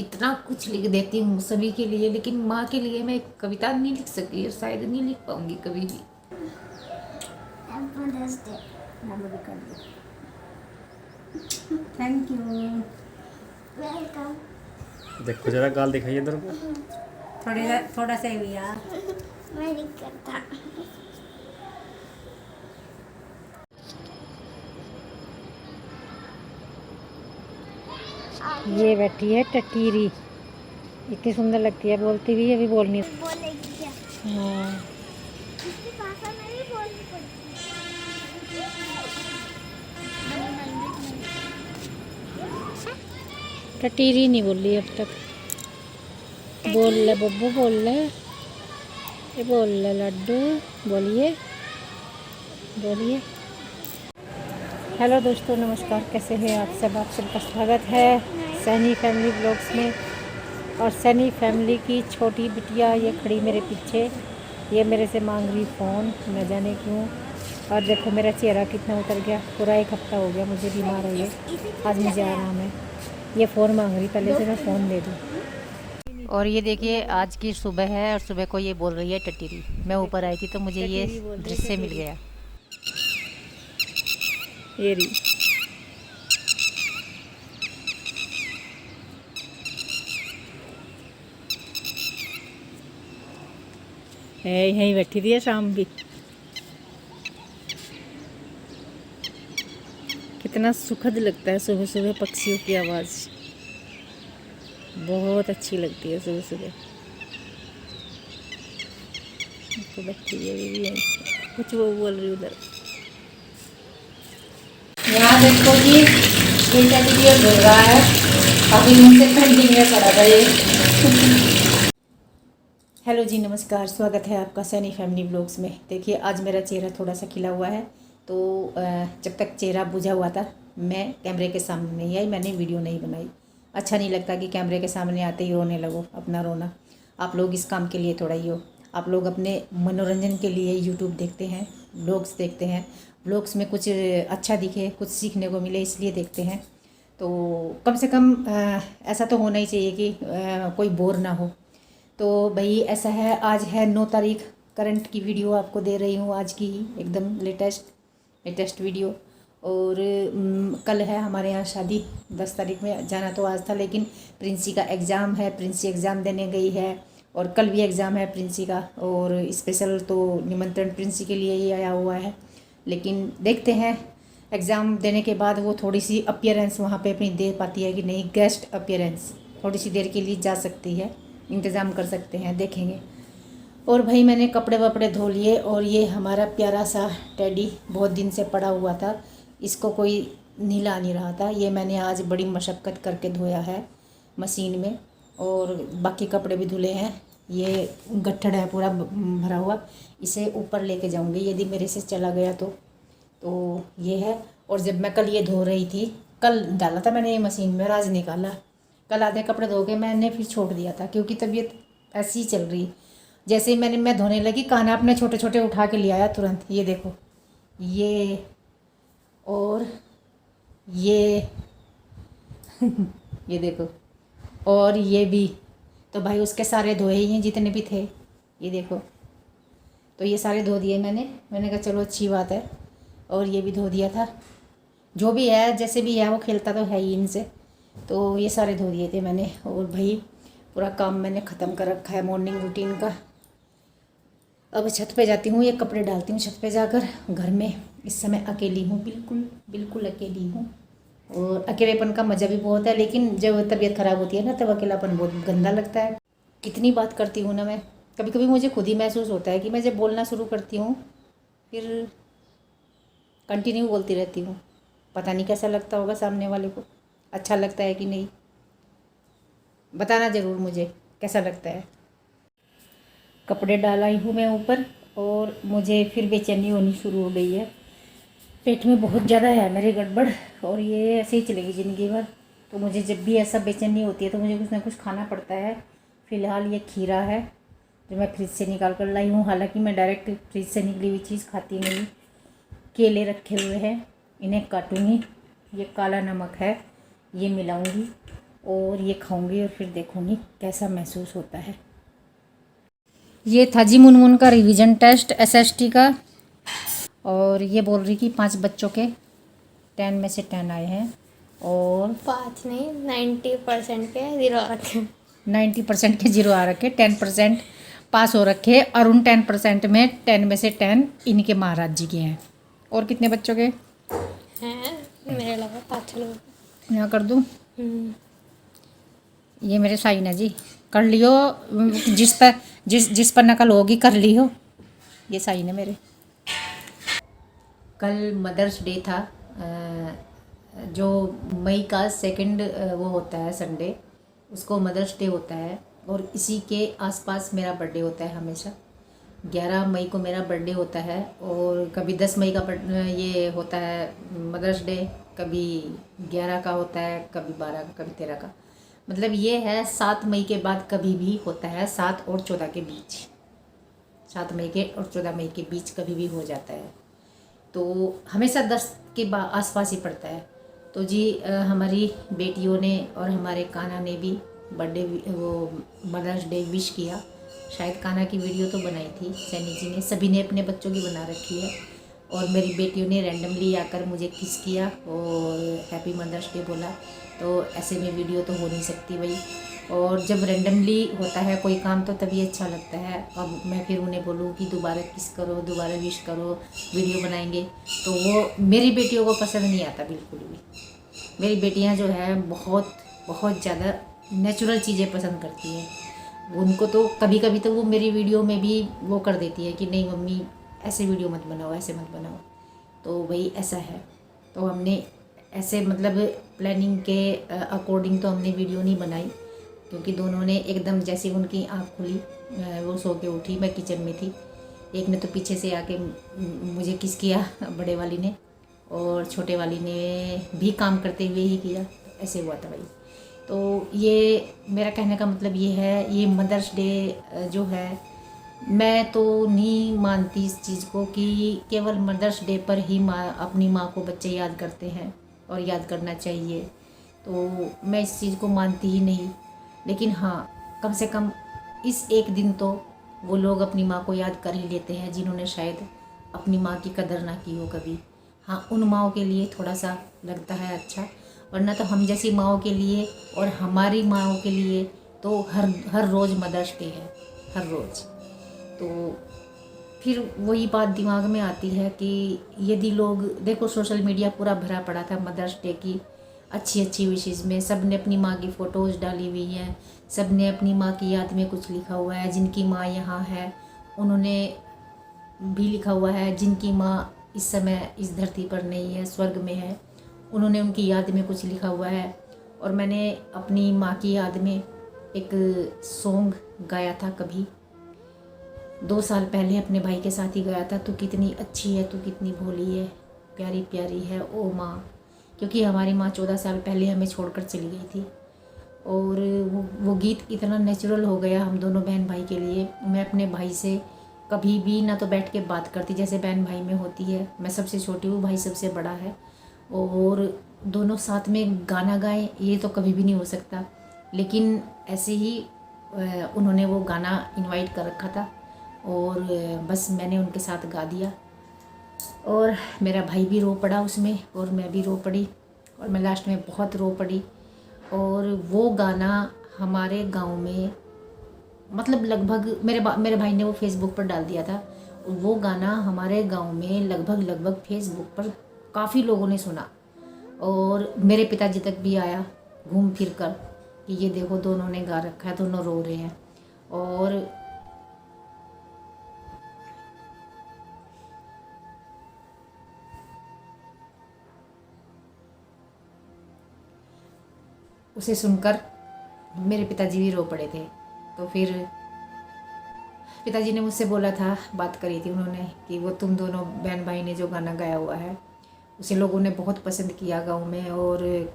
इतना कुछ लिख देती हूँ सभी के लिए, लेकिन माँ के लिए मैं एक कविता नहीं लिख सकती और शायद नहीं लिख पाऊंगी कभी भी। Thank you. वेलकम। देखो जरा गाल दिखाइए इधर को। थोड़ा सा भी यार। मैं नहीं करता। ये बैठी है टटीरी, इतनी सुंदर लगती है, बोलती भी है, अभी बोलनी। बोलेगी क्या? हाँ, इसकी भाषा में भी बोलनी पड़ती टटीरी नहीं बोली अब तक। बोल ले बब्बू, बोल ले, ये बोल ले लड्डू, बोलिए बोलिए। हेलो दोस्तों, नमस्कार, कैसे हैं आप सब? आप सबका स्वागत है सैनी फैमिली ब्लॉग्स में। और सैनी फैमिली की छोटी बिटिया ये खड़ी मेरे पीछे, ये मेरे से मांग रही फ़ोन, न जाने क्यों। और देखो मेरा चेहरा कितना उतर गया, पूरा 1 हफ्ता हो गया मुझे बीमार हुए, आज मुझे आराम है। ये फ़ोन मांग रही, पहले से मैं फ़ोन दे दूँ। और ये देखिए आज की सुबह है और सुबह को ये बोल रही है टटीरी। मैं ऊपर आई थी तो मुझे ये दृश्य मिल गया। ये रही है, यहीं बैठी थी शाम भी। कितना सुखद लगता है सुबह सुबह पक्षियों की आवाज़, बहुत अच्छी लगती है सुबह सुबह। तो बैठी है भी कुछ वो बोल रही उधर। यहाँ देखो जी, ये टेडी धो रहा है, काफी दिन से पेंडिंग में पड़ा था ये। हेलो जी, नमस्कार, स्वागत है आपका सैनी फैमिली ब्लॉग्स में। देखिए आज मेरा चेहरा थोड़ा सा खिला हुआ है, तो जब तक चेहरा बुझा हुआ था मैं कैमरे के सामने नहीं आई, मैंने वीडियो नहीं बनाई। अच्छा नहीं लगता कि कैमरे के सामने आते ही रोने लगो, अपना रोना। आप लोग इस काम के लिए थोड़ा ही हो, आप लोग अपने मनोरंजन के लिए यूट्यूब देखते हैं, ब्लॉग्स देखते हैं, ब्लॉग्स में कुछ अच्छा दिखे, कुछ सीखने को मिले, इसलिए देखते हैं। तो कम से कम ऐसा तो होना ही चाहिए कि कोई बोर ना हो। तो भाई ऐसा है, आज है 9 तारीख, करंट की वीडियो आपको दे रही हूँ, आज की ही एकदम लेटेस्ट वीडियो। और कल है हमारे यहाँ शादी, 10 तारीख में जाना तो आज था, लेकिन प्रिंसी का एग्ज़ाम है, प्रिंसी एग्ज़ाम देने गई है। और कल भी एग्ज़ाम है प्रिंसी का, और स्पेशल तो निमंत्रण प्रिंसी के लिए ही आया हुआ है। लेकिन देखते हैं एग्ज़ाम देने के बाद वो थोड़ी सी अपीयरेंस वहाँ पे अपनी दे पाती है कि नहीं, गेस्ट अपीयरेंस थोड़ी सी देर के लिए जा सकती है, इंतज़ाम कर सकते हैं, देखेंगे। और भाई मैंने कपड़े वपड़े धो लिए, और ये हमारा प्यारा सा टेडी बहुत दिन से पड़ा हुआ था, इसको कोई नीला नहीं रहा था, ये मैंने आज बड़ी मशक्क़त करके धोया है मशीन में। और बाकी कपड़े भी धुले हैं, ये गट्ठड़ है पूरा भरा हुआ, इसे ऊपर लेके जाऊंगी यदि मेरे से चला गया तो ये है। और जब मैं कल ये धो रही थी, कल डाला था मैंने ये मशीन में, आज निकाला। कल आधे कपड़े धो के मैंने फिर छोड़ दिया था, क्योंकि तबीयत ऐसी ही चल रही। जैसे ही मैं धोने लगी, कान्हा अपने छोटे छोटे उठा के ले आया तुरंत। ये देखो, ये और ये ये देखो, और ये भी। तो भाई उसके सारे धोए ही हैं जितने भी थे, ये देखो। तो ये सारे धो दिए मैंने कहा चलो अच्छी बात है। और ये भी धो दिया था, जो भी है जैसे भी है, वो खेलता तो है ही इनसे। तो ये सारे धो दिए थे मैंने। और भाई पूरा काम मैंने ख़त्म कर रखा है मॉर्निंग रूटीन का। अब छत पे जाती हूँ, ये कपड़े डालती हूँ छत पे जाकर। घर में इस समय अकेली हूँ, बिल्कुल अकेली हूँ। और अकेलेपन का मज़ा भी बहुत है, लेकिन जब तबीयत ख़राब होती है ना, तब अकेलापन बहुत गंदा लगता है। कितनी बात करती हूँ ना मैं, कभी कभी मुझे खुद ही महसूस होता है कि मैं जब बोलना शुरू करती हूँ फिर कंटिन्यू बोलती रहती हूँ। पता नहीं कैसा लगता होगा सामने वाले को, अच्छा लगता है कि नहीं, बताना ज़रूर मुझे कैसा लगता है। कपड़े डाल आई हूँ मैं ऊपर, और मुझे फिर बेचैनी होनी शुरू हो गई है। पेट में बहुत ज़्यादा है मेरे गड़बड़, और ये ऐसे ही चलेगी ज़िंदगी भर। तो मुझे जब भी ऐसा बेचैनी होती है तो मुझे कुछ ना कुछ खाना पड़ता है। फ़िलहाल ये खीरा है जो मैं फ्रिज से निकाल कर लाई हूँ, हालांकि मैं डायरेक्ट फ्रिज से निकली हुई चीज़ खाती नहीं। केले रखे हुए हैं, इन्हें काटूँगी। ये काला नमक है, ये मिलाऊँगी और ये खाऊंगी और फिर देखूंगी कैसा महसूस होता है। ये था जी मुनमुन का रिवीजन टेस्ट एसएसटी का, और ये बोल रही कि 5 बच्चों के 10 में से 10 आए हैं और 5 नहीं 90% के 0 आ रखे। 90% के 0 आ रखे, 10% पास हो रखे, और उन 10% में 10 में से 10 इनके महाराज जी के हैं। और कितने बच्चों के हैं? मेरे अलावा 5 लोग। यहाँ कर दूँ? ये मेरे साइन है जी, कर लियो। जिस पर नकल होगी कर लियो, ये साइन है मेरे। कल मदर्स डे था, जो मई का 2 वो होता है संडे, उसको मदर्स डे होता है। और इसी के आसपास मेरा बर्थडे होता है हमेशा। 11 मई को मेरा बर्थडे होता है, और कभी 10 मई का ये होता है मदर्स डे, कभी 11 का होता है, कभी 12 का, कभी 13 का। मतलब ये है 7 मई के बाद कभी भी होता है, 7 और 14 के बीच, 7 मई के और 14 मई के बीच कभी भी हो जाता है। तो हमेशा 10 के आसपास ही पड़ता है। तो जी हमारी बेटियों ने और हमारे कान्हा ने भी बर्थडे वो मदर्स डे विश किया। शायद कान्हा की वीडियो तो बनाई थी सैनी जी ने, सभी ने अपने बच्चों की बना रखी है। और मेरी बेटियों ने रैंडमली आकर मुझे किस किया और हैप्पी मदर्स डे बोला। तो ऐसे में वीडियो तो हो नहीं सकती भाई, और जब रैंडमली होता है कोई काम तो तभी अच्छा लगता है। अब मैं फिर उन्हें बोलूँ कि दोबारा किस करो, दोबारा विश करो, वीडियो बनाएंगे, तो वो मेरी बेटियों को पसंद नहीं आता बिल्कुल भी। मेरी बेटियां जो है बहुत बहुत ज़्यादा नेचुरल चीज़ें पसंद करती हैं। उनको तो कभी कभी तो वो मेरी वीडियो में भी वो कर देती है कि नहीं मम्मी ऐसे वीडियो मत बनाओ, ऐसे मत बनाओ। तो भाई ऐसा है, तो हमने ऐसे मतलब प्लानिंग के अकॉर्डिंग तो हमने वीडियो नहीं बनाई, क्योंकि दोनों ने एकदम जैसे उनकी आँख खुली वो सो के उठी, मैं किचन में थी, एक ने तो पीछे से आके मुझे किस किया बड़े वाली ने, और छोटे वाली ने भी काम करते हुए ही किया। ऐसे हुआ था भाई। तो ये मेरा कहने का मतलब ये है, ये मदर्स डे जो है, मैं तो नहीं मानती इस चीज़ को कि केवल मदर्स डे पर ही माँ अपनी माँ को बच्चे याद करते हैं और याद करना चाहिए। तो मैं इस चीज़ को मानती ही नहीं। लेकिन हाँ, कम से कम इस एक दिन तो वो लोग अपनी माँ को याद कर ही लेते हैं जिन्होंने शायद अपनी माँ की कदर ना की हो कभी। हाँ, उन माँओं के लिए थोड़ा सा लगता है अच्छा, वरना तो हम जैसी माँओं के लिए और हमारी माँओं के लिए तो हर रोज़ मदर्स डे है, हर रोज़। तो फिर वही बात दिमाग में आती है कि यदि लोग देखो, सोशल मीडिया पूरा भरा पड़ा था मदर्स डे की अच्छी अच्छी विशेज़ में। सब ने अपनी माँ की फ़ोटोज़ डाली हुई हैं, सब ने अपनी माँ की याद में कुछ लिखा हुआ है। जिनकी माँ यहाँ है उन्होंने भी लिखा हुआ है, जिनकी माँ इस समय इस धरती पर नहीं है, स्वर्ग में है, उन्होंने उनकी याद में कुछ लिखा हुआ है। और मैंने अपनी माँ की याद में एक सॉन्ग गाया था कभी 2 साल पहले, अपने भाई के साथ ही गाया था। तू कितनी अच्छी है, तू कितनी भोली है, प्यारी प्यारी है ओ माँ। क्योंकि हमारी माँ 14 साल पहले हमें छोड़कर चली गई थी, और वो गीत इतना नेचुरल हो गया हम दोनों बहन भाई के लिए। मैं अपने भाई से कभी भी ना तो बैठ के बात करती जैसे बहन भाई में होती है। मैं सबसे छोटी हूँ, भाई सबसे बड़ा है, और दोनों साथ में गाना गाएं ये तो कभी भी नहीं हो सकता। लेकिन ऐसे ही उन्होंने वो गाना इनवाइट कर रखा था, और बस मैंने उनके साथ गा दिया, और मेरा भाई भी रो पड़ा उसमें, और मैं भी रो पड़ी, और मैं लास्ट में बहुत रो पड़ी। और वो गाना हमारे गांव में मतलब लगभग मेरे भाई ने वो फेसबुक पर डाल दिया था। वो गाना हमारे गांव में लगभग फेसबुक पर काफ़ी लोगों ने सुना, और मेरे पिताजी तक भी आया घूम फिर कर कि ये देखो दोनों ने गा रखा है, दोनों रो रहे हैं। और उसे सुनकर मेरे पिताजी भी रो पड़े थे। तो फिर पिताजी ने मुझसे बोला था, बात करी थी उन्होंने कि वो तुम दोनों बहन भाई ने जो गाना गाया हुआ है उसे लोगों ने बहुत पसंद किया गांव में, और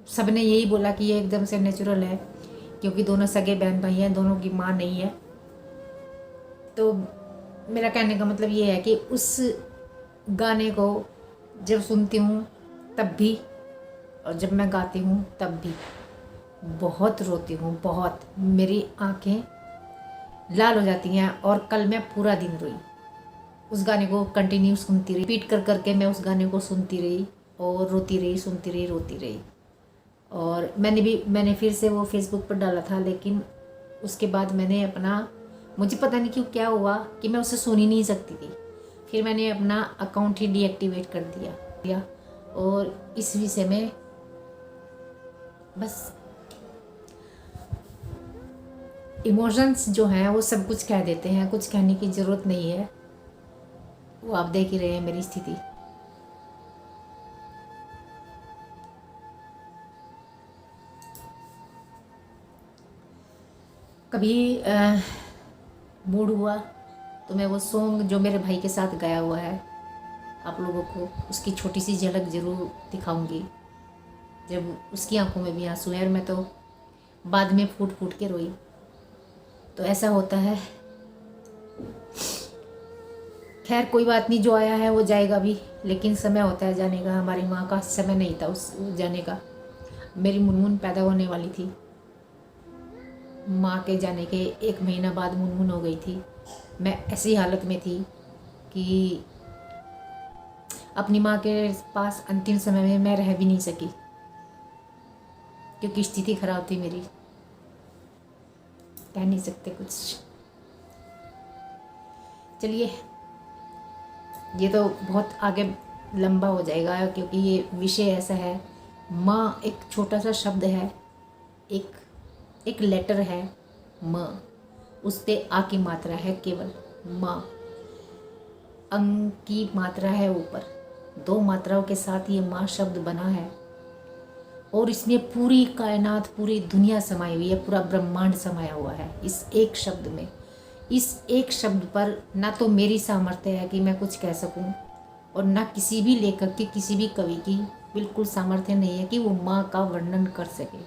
सब ने यही बोला कि ये एकदम से नेचुरल है, क्योंकि दोनों सगे बहन भाई हैं, दोनों की माँ नहीं है। तो मेरा कहने का मतलब ये है कि उस गाने को जब सुनती हूँ तब भी, और जब मैं गाती हूँ तब भी बहुत रोती हूँ, बहुत। मेरी आंखें लाल हो जाती हैं। और कल मैं पूरा दिन रोई, उस गाने को कंटिन्यू सुनती रही, रिपीट कर करके मैं उस गाने को सुनती रही और रोती रही, सुनती रही, रोती रही। और मैंने फिर से वो फेसबुक पर डाला था, लेकिन उसके बाद मैंने अपना, मुझे पता नहीं क्यों क्या हुआ कि मैं उसे सुन ही नहीं सकती थी। फिर मैंने अपना अकाउंट ही डीएक्टिवेट कर दिया। और इस विषय में बस इमोशंस जो हैं वो सब कुछ कह देते हैं, कुछ कहने की ज़रूरत नहीं है। वो आप देख ही रहे हैं मेरी स्थिति। कभी मूड हुआ तो मैं वो सॉन्ग जो मेरे भाई के साथ गाया हुआ है, आप लोगों को उसकी छोटी सी झलक ज़रूर दिखाऊंगी। जब उसकी आंखों में भी आंसू हैं और मैं तो बाद में फूट फूट के रोई। तो ऐसा होता है। खैर कोई बात नहीं, जो आया है वो जाएगा भी, लेकिन समय होता है जाने का। हमारी माँ का समय नहीं था उस जाने का। मेरी मुनमुन पैदा होने वाली थी, माँ के जाने के 1 महीना बाद मुनमुन हो गई थी। मैं ऐसी हालत में थी कि अपनी माँ के पास अंतिम समय में मैं रह भी नहीं सकी, क्योंकि स्थिति खराब थी मेरी। कह नहीं सकते कुछ। चलिए, ये तो बहुत आगे लंबा हो जाएगा, क्योंकि ये विषय ऐसा है। माँ एक छोटा सा शब्द है, एक लेटर है माँ, उस पे आ की मात्रा है केवल, माँ। अंग की मात्रा है ऊपर, 2 मात्राओं के साथ ये माँ शब्द बना है। और इसमें पूरी कायनात, पूरी दुनिया समाई हुई है, पूरा ब्रह्मांड समाया हुआ है इस एक शब्द में। इस एक शब्द पर ना तो मेरी सामर्थ्य है कि मैं कुछ कह सकूं, और ना किसी भी लेखक की, किसी भी कवि की बिल्कुल सामर्थ्य नहीं है कि वो माँ का वर्णन कर सके।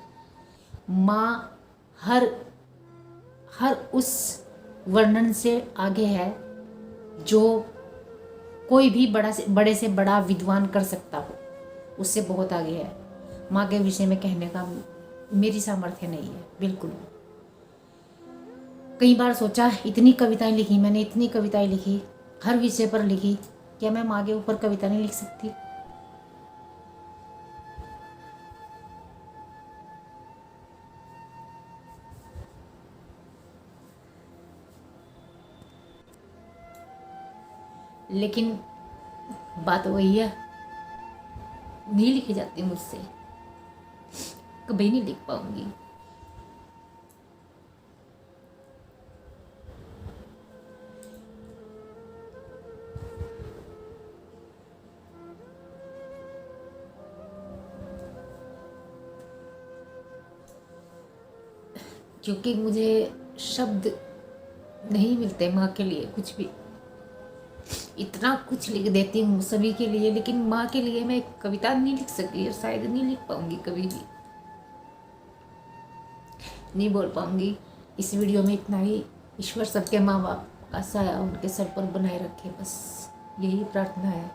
माँ हर उस वर्णन से आगे है जो कोई भी बड़े से बड़ा विद्वान कर सकता हो, उससे बहुत आगे है। माँ के विषय में कहने का मेरी सामर्थ्य नहीं है बिल्कुल। कई बार सोचा, इतनी कविताएं लिखी मैंने, इतनी कविताएं लिखी, हर विषय पर लिखी, क्या मैं माँ के ऊपर कविता नहीं लिख सकती? लेकिन बात वही है, नहीं लिखी जाती मुझसे, कभी नहीं लिख पाऊंगी। क्योंकि मुझे शब्द नहीं मिलते माँ के लिए कुछ भी। इतना कुछ लिख देती हूँ सभी के लिए, लेकिन माँ के लिए मैं एक कविता नहीं लिख सकी और शायद नहीं लिख पाऊंगी, कभी भी नहीं बोल पाऊंगी। इस वीडियो में इतना ही। ईश्वर सबके माँ बाप का साया उनके सर पर बनाए रखे, बस यही प्रार्थना है।